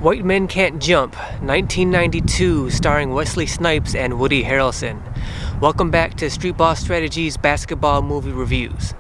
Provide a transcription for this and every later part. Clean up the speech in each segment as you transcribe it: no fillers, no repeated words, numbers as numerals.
White Men Can't Jump, 1992, starring Wesley Snipes and Woody Harrelson. Welcome back to Streetball Strategies basketball movie reviews.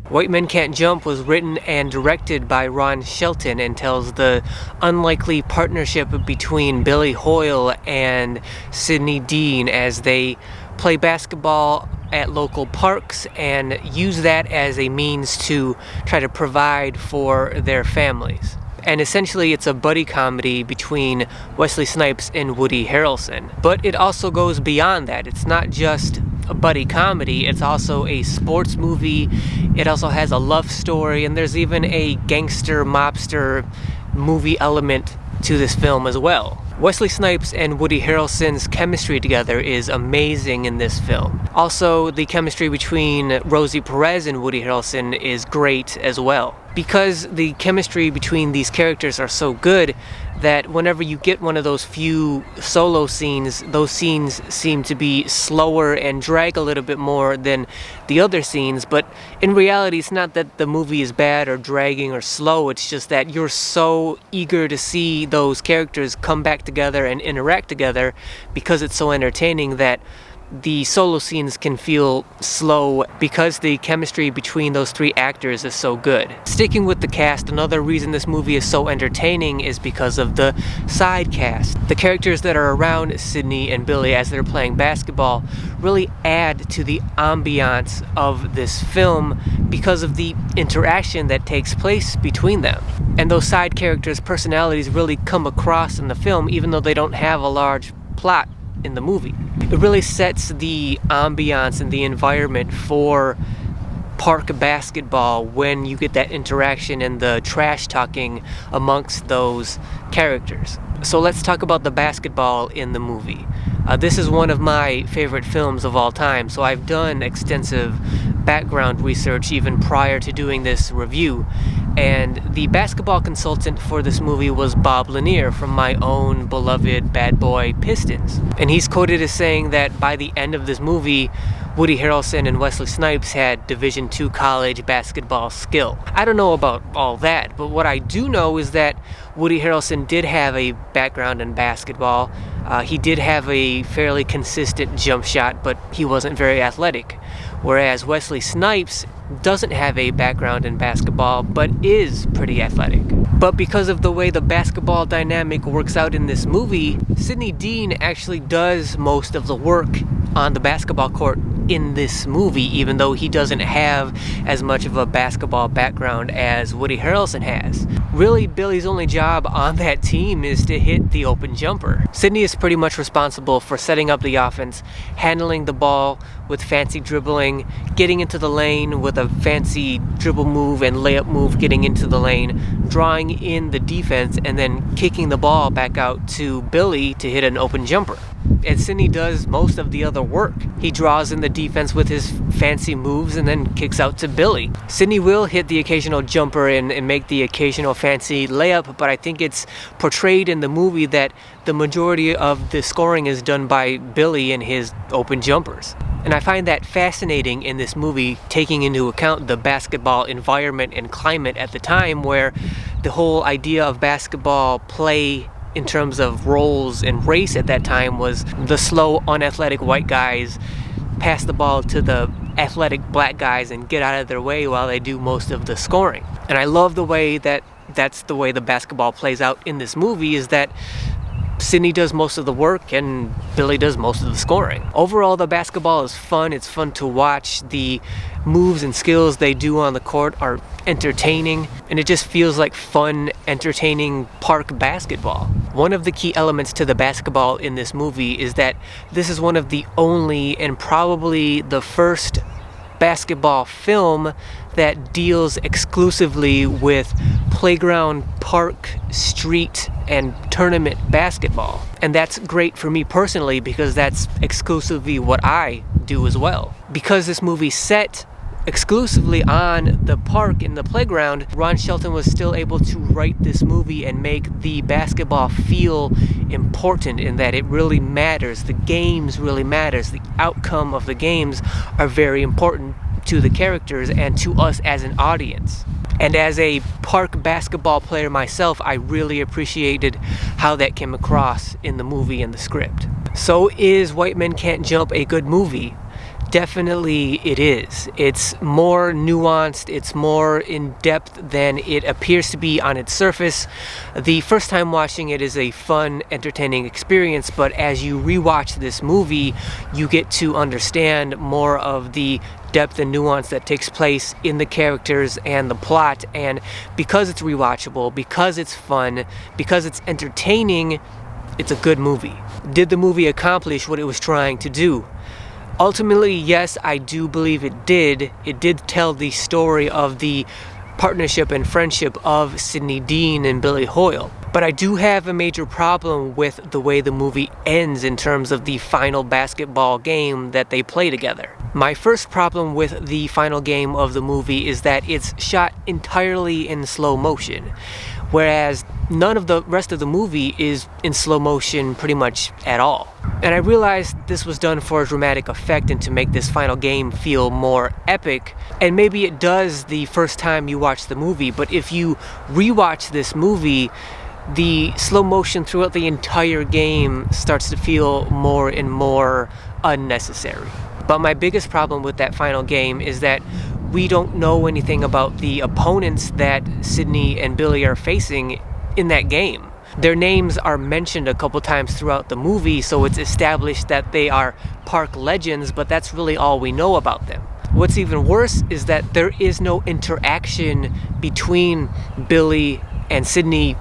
White Men Can't Jump was written and directed by Ron Shelton and tells the unlikely partnership between Billy Hoyle and Sidney Dean as they play basketball at local parks and use that as a means to try to provide for their families. And essentially it's a buddy comedy between Wesley Snipes and Woody Harrelson. But it also goes beyond that. It's not just a buddy comedy, it's also a sports movie. It also has a love story, and there's even a gangster mobster movie element to this film as well. Wesley Snipes and Woody Harrelson's chemistry together is amazing in this film. Also, the chemistry between Rosie Perez and Woody Harrelson is great as well. Because the chemistry between these characters are so good that whenever you get one of those few solo scenes, those scenes seem to be slower and drag a little bit more than the other scenes. But in reality, it's not that the movie is bad or dragging or slow. It's just that you're so eager to see those characters come back together and interact together because it's so entertaining that the solo scenes can feel slow because the chemistry between those three actors is so good. Sticking with the cast, another reason this movie is so entertaining is because of the side cast. The characters that are around Sidney and Billy as they're playing basketball really add to the ambiance of this film because of the interaction that takes place between them. And those side characters' personalities really come across in the film even though they don't have a large plot in the movie. It really sets the ambiance and the environment for park basketball when you get that interaction and the trash talking amongst those characters. So let's talk about the basketball in the movie. This is one of my favorite films of all time, so I've done extensive background research even prior to doing this review. And the basketball consultant for this movie was Bob Lanier from my own beloved Bad Boy Pistons. And he's quoted as saying that by the end of this movie, Woody Harrelson and Wesley Snipes had Division II college basketball skill. I don't know about all that, but what I do know is that Woody Harrelson did have a background in basketball. He did have a fairly consistent jump shot, but he wasn't very athletic. Whereas Wesley Snipes doesn't have a background in basketball, but is pretty athletic. But because of the way the basketball dynamic works out in this movie, Sidney Dean actually does most of the work on the basketball court in this movie, even though he doesn't have as much of a basketball background as Woody Harrelson has. Really, Billy's only job on that team is to hit the open jumper. Sidney is pretty much responsible for setting up the offense, handling the ball with fancy dribbling, getting into the lane with a fancy dribble move and layup move, getting into the lane, drawing in the defense, and then kicking the ball back out to Billy to hit an open jumper. And Sidney does most of the other work. He draws in the defense with his fancy moves and then kicks out to Billy. Sidney will hit the occasional jumper and make the occasional fancy layup, but I think it's portrayed in the movie that the majority of the scoring is done by Billy and his open jumpers. And I find that fascinating in this movie, taking into account the basketball environment and climate at the time, where the whole idea of basketball play in terms of roles and race at that time was the slow, unathletic white guys pass the ball to the athletic black guys and get out of their way while they do most of the scoring. And I love the way that that's the way the basketball plays out in this movie, is that Sidney does most of the work and Billy does most of the scoring. Overall, the basketball is fun. It's fun to watch. The moves and skills they do on the court are entertaining, and it just feels like fun, entertaining park basketball. One of the key elements to the basketball in this movie is that this is one of the only and probably the first basketball film that deals exclusively with playground, park, street, and tournament basketball. And that's great for me personally because that's exclusively what I do as well. Because this movie's set exclusively on the park in the playground, Ron Shelton was still able to write this movie and make the basketball feel important, in that it really matters. The games really matters. The outcome of the games are very important to the characters and to us as an audience. And as a park basketball player myself, I really appreciated how that came across in the movie and the script. So is White Men Can't Jump a good movie? Definitely it is. It's more nuanced, it's more in-depth than it appears to be on its surface. The first time watching it is a fun, entertaining experience, but as you rewatch this movie, you get to understand more of the depth and nuance that takes place in the characters and the plot. And because it's rewatchable, because it's fun, because it's entertaining, it's a good movie. Did the movie accomplish what it was trying to do? Ultimately, yes, I do believe it did. It did tell the story of the partnership and friendship of Sidney Dean and Billy Hoyle. But I do have a major problem with the way the movie ends in terms of the final basketball game that they play together. My first problem with the final game of the movie is that it's shot entirely in slow motion, whereas none of the rest of the movie is in slow motion pretty much at all. And I realized this was done for a dramatic effect and to make this final game feel more epic. And maybe it does the first time you watch the movie, but if you rewatch this movie, the slow motion throughout the entire game starts to feel more and more unnecessary. But my biggest problem with that final game is that we don't know anything about the opponents that Sidney and Billy are facing in that game. Their names are mentioned a couple times throughout the movie, so it's established that they are park legends, but that's really all we know about them. What's even worse is that there is no interaction between Billy and Sidney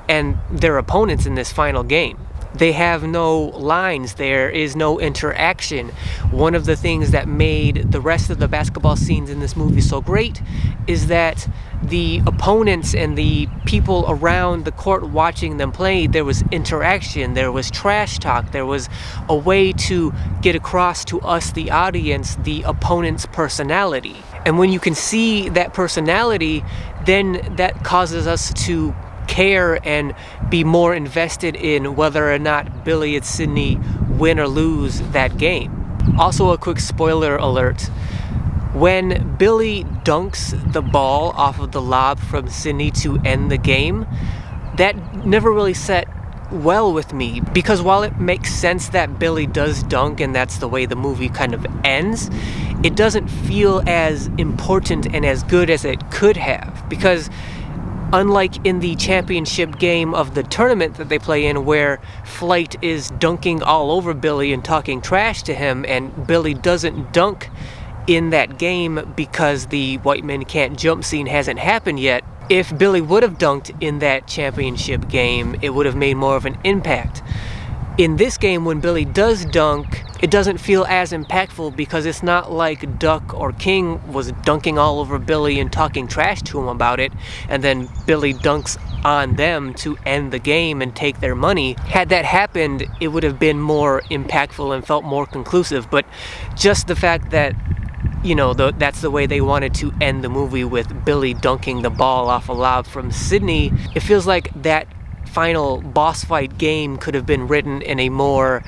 and their opponents in this final game. They have no lines, there is no interaction. One of the things that made the rest of the basketball scenes in this movie so great is that the opponents and the people around the court watching them play, there was interaction, there was trash talk, there was a way to get across to us, the audience, the opponent's personality. And when you can see that personality, then that causes us to care and be more invested in whether or not Billy and Sidney win or lose that game. Also, a quick spoiler alert. When Billy dunks the ball off of the lob from Sidney to end the game, that never really set well with me, because while it makes sense that Billy does dunk and that's the way the movie kind of ends, it doesn't feel as important and as good as it could have, because unlike in the championship game of the tournament that they play in, where Flight is dunking all over Billy and talking trash to him, and Billy doesn't dunk in that game because the White Men Can't Jump scene hasn't happened yet. If Billy would have dunked in that championship game, it would have made more of an impact. In this game, when Billy does dunk, it doesn't feel as impactful because it's not like Duck or King was dunking all over Billy and talking trash to him about it, and then Billy dunks on them to end the game and take their money. Had that happened, it would have been more impactful and felt more conclusive. But just the fact that, you know, that's the way they wanted to end the movie, with Billy dunking the ball off a lob from Sidney, it feels like that final boss fight game could have been written in a more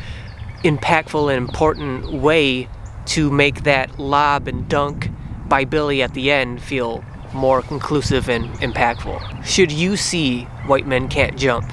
impactful and important way to make that lob and dunk by Billy at the end feel more conclusive and impactful. Should you see White Men Can't Jump?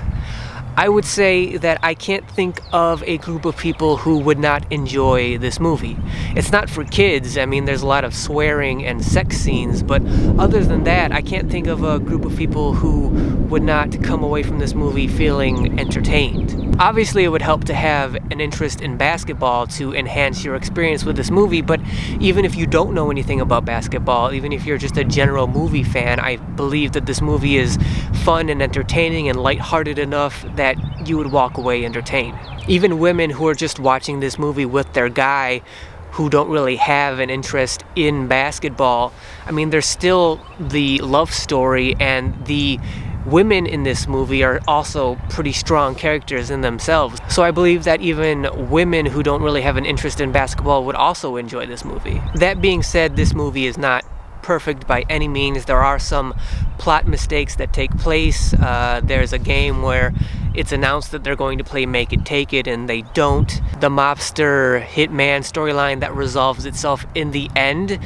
I would say that I can't think of a group of people who would not enjoy this movie. It's not for kids. I mean, there's a lot of swearing and sex scenes, but other than that, I can't think of a group of people who would not come away from this movie feeling entertained. Obviously, it would help to have an interest in basketball to enhance your experience with this movie, but even if you don't know anything about basketball, even if you're just a general movie fan, I believe that this movie is fun and entertaining and lighthearted enough that you would walk away entertained. Even women who are just watching this movie with their guy, who don't really have an interest in basketball, I mean, there's still the love story and the women in this movie are also pretty strong characters in themselves. So I believe that even women who don't really have an interest in basketball would also enjoy this movie. That being said, this movie is not perfect by any means. There are some plot mistakes that take place. There's a game where it's announced that they're going to play Make It Take It and they don't. The mobster hitman storyline that resolves itself in the end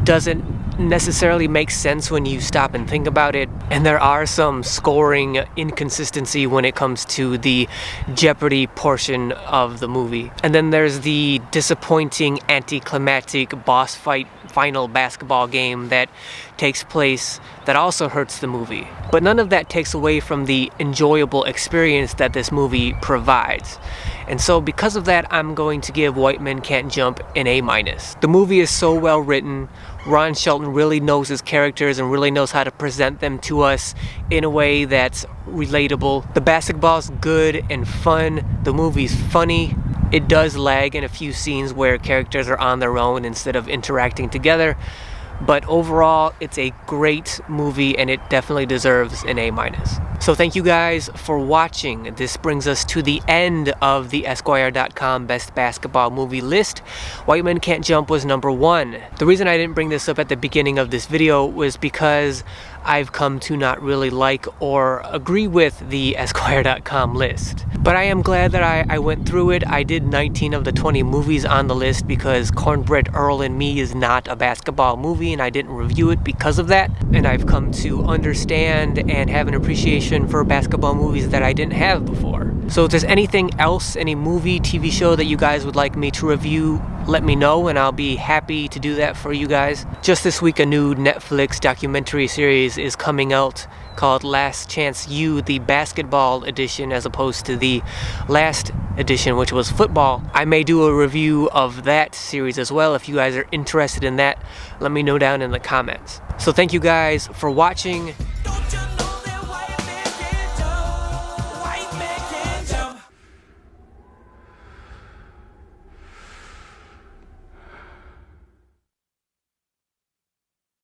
doesn't necessarily make sense when you stop and think about it. And there are some scoring inconsistency when it comes to the Jeopardy portion of the movie. And then there's the disappointing anticlimactic boss fight final basketball game that takes place that also hurts the movie. But none of that takes away from the enjoyable experience that this movie provides. And so because of that, I'm going to give White Men Can't Jump an A-. The movie is so well written. Ron Shelton really knows his characters and really knows how to present them to us in a way that's relatable. The basketball's good and fun. The movie's funny. It does lag in a few scenes where characters are on their own instead of interacting together. But overall, it's a great movie and it definitely deserves an A-. So thank you guys for watching. This brings us to the end of the Esquire.com Best Basketball Movie list. White Men Can't Jump was number 1. The reason I didn't bring this up at the beginning of this video was because I've come to not really like or agree with the Esquire.com list. But I am glad that I went through it. I did 19 of the 20 movies on the list because Cornbread Earl and Me is not a basketball movie and I didn't review it because of that. And I've come to understand and have an appreciation for basketball movies that I didn't have before. So if there's anything else, any movie, TV show that you guys would like me to review, let me know and I'll be happy to do that for you guys. Just this week, a new Netflix documentary series is coming out called Last Chance U, the basketball edition, as opposed to the last edition, which was football. I may do a review of that series as well. If you guys are interested in that, let me know down in the comments. So thank you guys for watching.